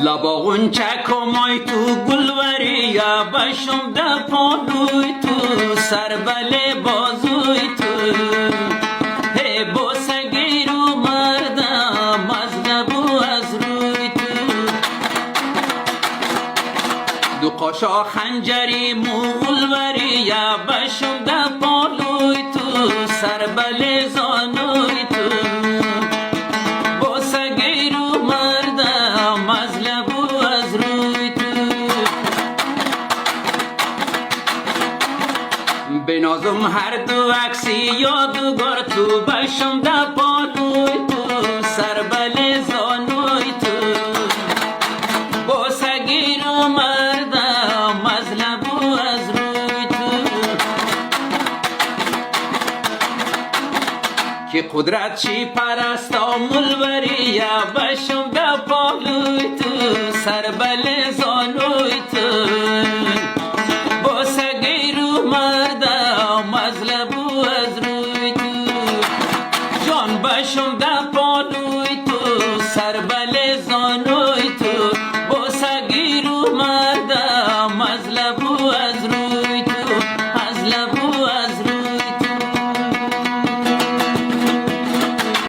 لبا غنچه کمای تو گلوری یا بشم ده پالوی تو سر بله بازوی تو هی بوسگیر و مردم از لبو از روی تو دو قاشا خنجری مولوری یا بشم ده پالوی تو سر بله زانوی تو بوسگیر و مردم از لبو از روی تو بنازم هر دو عکسی یادگار تو بشم ده پالوی تو سر بله زانوی تو بوسگیر و مردم از لبو از روی تو که قدرت چی پرستا ملوری یا بشم ده پالوی تو سر بله زانوی تو بوسگیر و مردم از لبو از روی تو جان بشم ده پالوی تو سر بله زانوی تو بوسگیر و مردم از لبو از روی